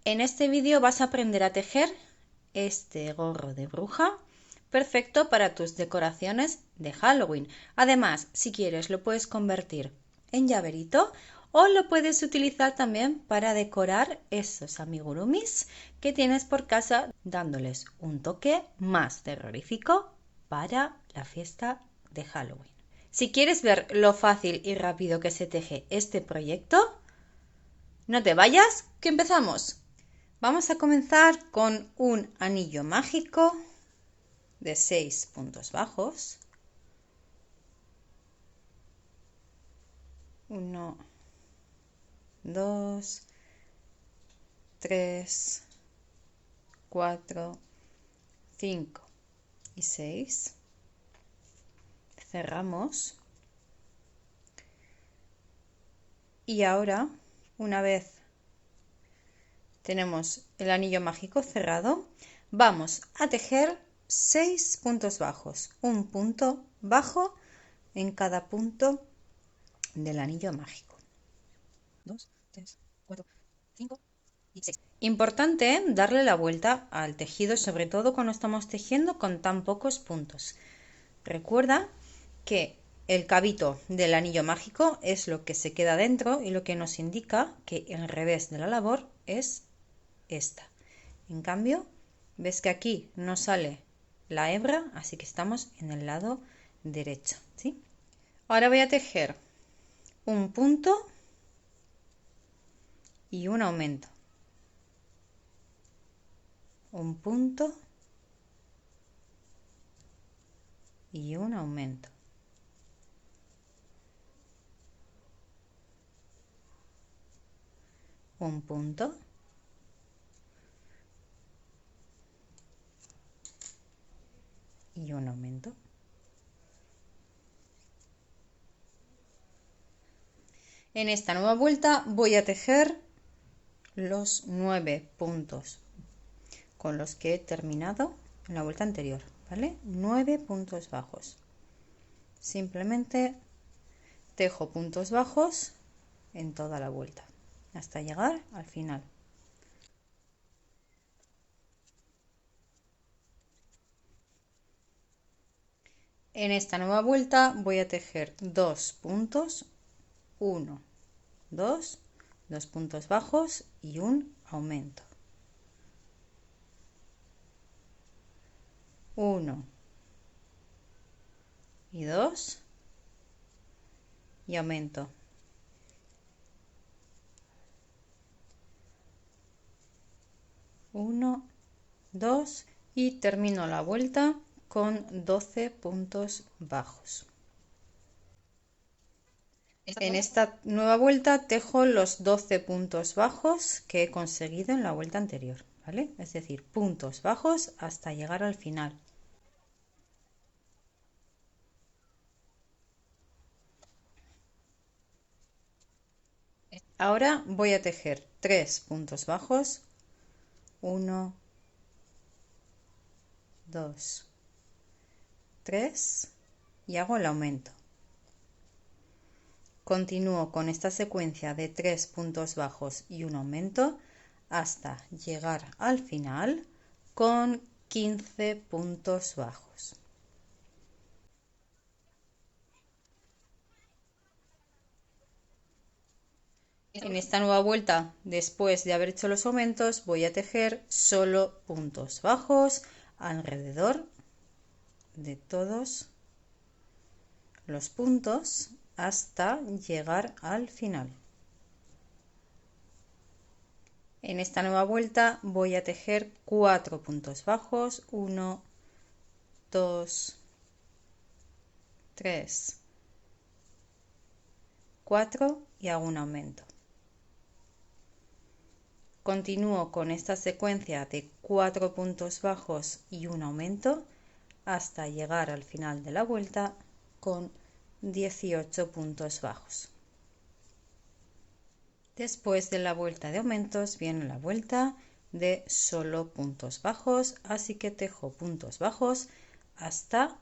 En este vídeo vas a aprender a tejer este gorro de bruja, perfecto para tus decoraciones de Halloween. Además, si quieres, lo puedes convertir en llaverito o lo puedes utilizar también para decorar esos amigurumis que tienes por casa, dándoles un toque más terrorífico para la fiesta de Halloween. Si quieres ver lo fácil y rápido que se teje este proyecto, no te vayas, que empezamos. Vamos a comenzar con un anillo mágico de 6 puntos bajos. 1, 2, 3, 4, 5 y 6. Cerramos. Y ahora, una vez tenemos el anillo mágico cerrado, vamos a tejer 6 puntos bajos, un punto bajo en cada punto del anillo mágico. 2, 3, 4, 5 y 6. Importante darle la vuelta al tejido, sobre todo cuando estamos tejiendo con tan pocos puntos. Recuerda que el cabito del anillo mágico es lo que se queda dentro y lo que nos indica que el revés de la labor es esta. En cambio, ves que aquí no sale la hebra, así que estamos en el lado derecho, ¿sí? Ahora voy a tejer un punto y un aumento. Un punto y un aumento. Un punto y un aumento. En esta nueva vuelta voy a tejer los 9 puntos con los que he terminado en la vuelta anterior, ¿vale? 9 puntos bajos. Simplemente tejo puntos bajos en toda la vuelta hasta llegar al final. En esta nueva vuelta voy a tejer 2 puntos, 1, 2, 2 puntos bajos y un aumento. 1 y 2 y aumento. 1, 2 y termino la vuelta con 12 puntos bajos. En esta nueva vuelta tejo los 12 puntos bajos que he conseguido en la vuelta anterior, ¿vale? Es decir, puntos bajos hasta llegar al final. Ahora voy a tejer 3 puntos bajos, 1, 2, 3 y hago el aumento. Continúo con esta secuencia de 3 puntos bajos y un aumento hasta llegar al final con 15 puntos bajos. En esta nueva vuelta, después de haber hecho los aumentos, voy a tejer solo puntos bajos alrededor de todos los puntos hasta llegar al final. En esta nueva vuelta voy a tejer 4 puntos bajos, 1, 2, 3, 4 y hago un aumento. Continúo con esta secuencia de 4 puntos bajos y un aumento hasta llegar al final de la vuelta con 18 puntos bajos. Después de la vuelta de aumentos viene la vuelta de solo puntos bajos, así que tejo puntos bajos hasta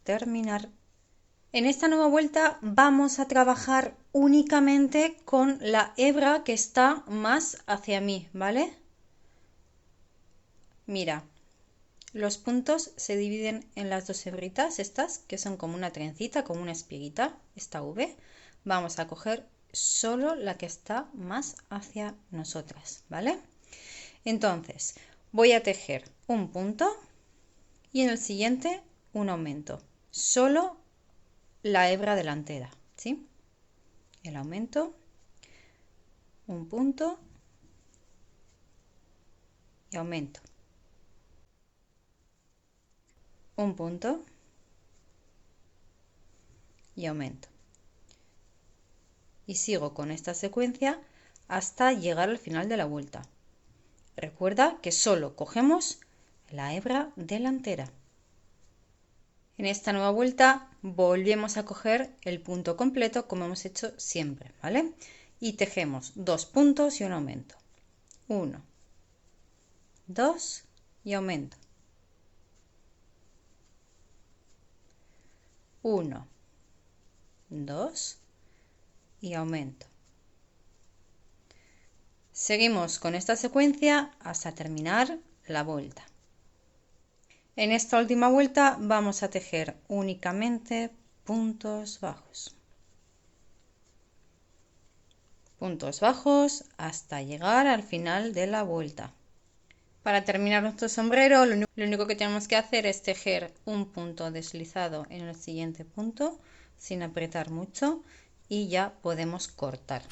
terminar. En esta nueva vuelta vamos a trabajar únicamente con la hebra que está más hacia mí, ¿vale? Mira, los puntos se dividen en las dos hebritas estas, que son como una trencita, como una espiguita, esta V. Vamos a coger solo la que está más hacia nosotras, ¿vale? Entonces, voy a tejer un punto y en el siguiente un aumento. Solo la hebra delantera, ¿sí? El aumento, un punto y aumento. Un punto y aumento. Y sigo con esta secuencia hasta llegar al final de la vuelta. Recuerda que solo cogemos la hebra delantera. En esta nueva vuelta volvemos a coger el punto completo como hemos hecho siempre, ¿vale? Y tejemos 2 puntos y un aumento. 1, 2 y aumento. 1, 2 y aumento. Seguimos con esta secuencia hasta terminar la vuelta. En esta última vuelta vamos a tejer únicamente puntos bajos. Puntos bajos hasta llegar al final de la vuelta. Para terminar nuestro sombrero, lo único que tenemos que hacer es tejer un punto deslizado en el siguiente punto sin apretar mucho y ya podemos cortar.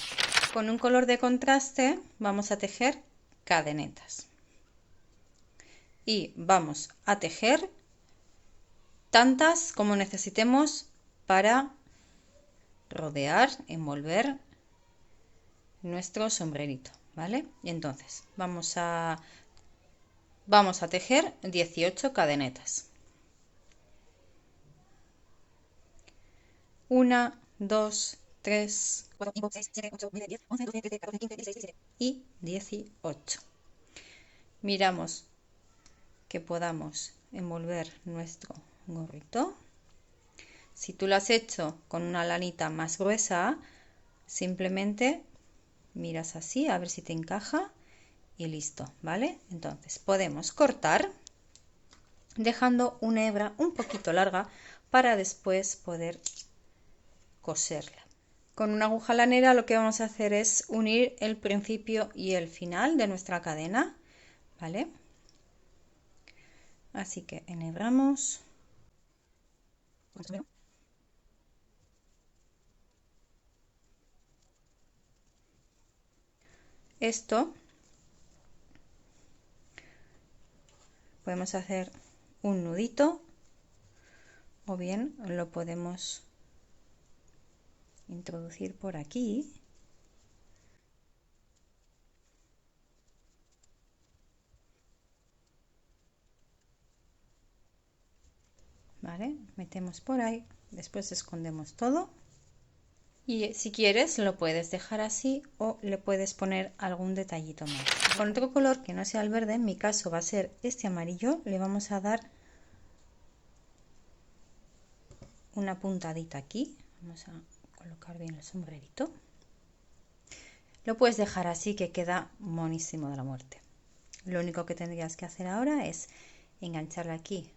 Con un color de contraste vamos a tejer cadenetas y vamos a tejer tantas como necesitemos para rodear, envolver nuestro sombrerito, ¿vale? Y entonces vamos a tejer 18 cadenetas. 1, 2, 3, 4, 5, 6, 7, 8, 9, 10, 11, 12, 13, 14, 15, 16, 17 y 18. Miramos que podamos envolver nuestro gorrito. Si tú lo has hecho con una lanita más gruesa, simplemente miras así a ver si te encaja y listo, ¿vale? Entonces podemos cortar dejando una hebra un poquito larga para después poder coserla. Con una aguja lanera lo que vamos a hacer es unir el principio y el final de nuestra cadena, ¿vale? Así que enhebramos. Esto podemos hacer un nudito o bien lo podemos introducir por aquí. ¿Vale? Metemos por ahí, después escondemos todo y si quieres lo puedes dejar así o le puedes poner algún detallito más. Con otro color que no sea el verde, en mi caso va a ser este amarillo, le vamos a dar una puntadita aquí. Vamos a colocar bien el sombrerito. Lo puedes dejar así que queda monísimo de la muerte. Lo único que tendrías que hacer ahora es engancharle aquí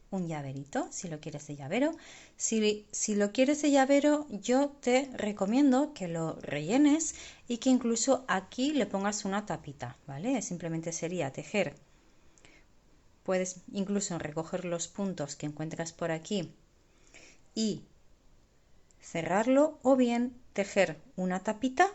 un llaverito, si lo quieres de llavero. Si lo quieres de llavero, yo te recomiendo que lo rellenes y que incluso aquí le pongas una tapita, ¿vale? Simplemente sería tejer. Puedes incluso recoger los puntos que encuentras por aquí y cerrarlo, o bien tejer una tapita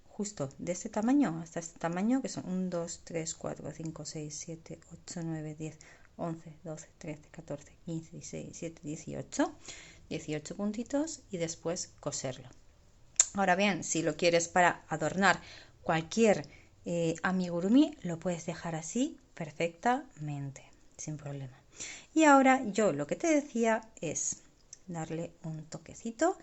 justo de este tamaño hasta este tamaño, que son 1, 2, 3, 4, 5, 6, 7, 8, 9, 10, 11, 12, 13, 14, 15, 16, 17, 18, 18 puntitos y después coserlo. Ahora bien, si lo quieres para adornar cualquier amigurumi, lo puedes dejar así perfectamente, sin problema. Y ahora yo lo que te decía es darle un toquecito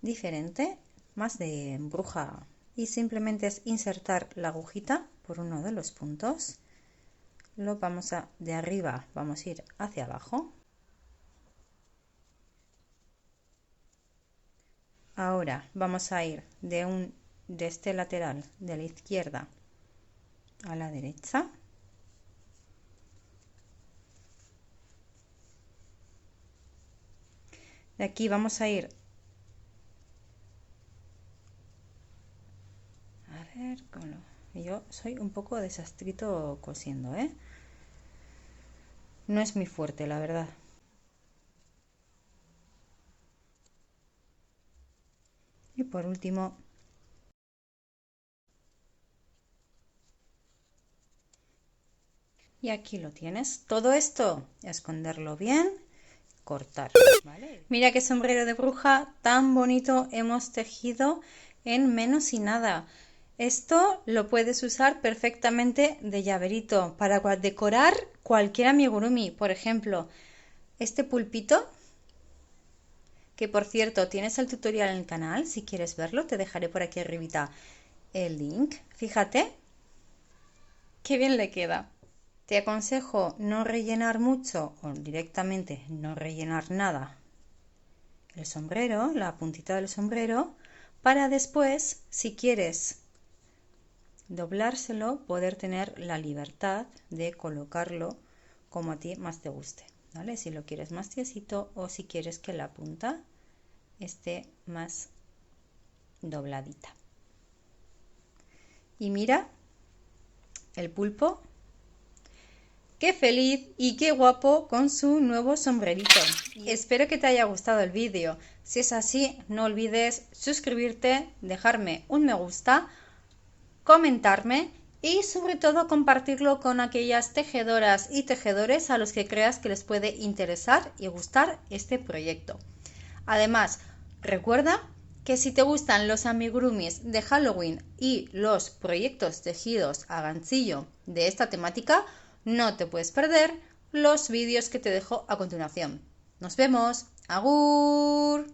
diferente, más de bruja, y simplemente es insertar la agujita por uno de los puntos. Lo vamos a, de arriba vamos a ir hacia abajo. Ahora vamos a ir de este lateral de la izquierda a la derecha. De aquí vamos a ir. A ver, yo soy un poco desastrito cosiendo, ¿eh? No es muy fuerte, la verdad. Y por último, y aquí lo tienes. Todo esto, esconderlo bien, cortar. ¿Vale? Mira qué sombrero de bruja tan bonito hemos tejido en menos y nada. Esto lo puedes usar perfectamente de llaverito para decorar cualquier amigurumi. Por ejemplo, este pulpito, que por cierto tienes el tutorial en el canal, si quieres verlo, te dejaré por aquí arribita el link. Fíjate, qué bien le queda. Te aconsejo no rellenar mucho o directamente no rellenar nada el sombrero, la puntita del sombrero, para después, si quieres doblárselo, poder tener la libertad de colocarlo como a ti más te guste, ¿vale? Si lo quieres más tiesito o si quieres que la punta esté más dobladita. Y mira el pulpo, qué feliz y qué guapo con su nuevo sombrerito. Espero que te haya gustado el vídeo. Si es así, no olvides suscribirte, dejarme un me gusta, comentarme y sobre todo compartirlo con aquellas tejedoras y tejedores a los que creas que les puede interesar y gustar este proyecto. Además, recuerda que si te gustan los amigurumis de Halloween y los proyectos tejidos a ganchillo de esta temática, no te puedes perder los vídeos que te dejo a continuación. Nos vemos. ¡Agur!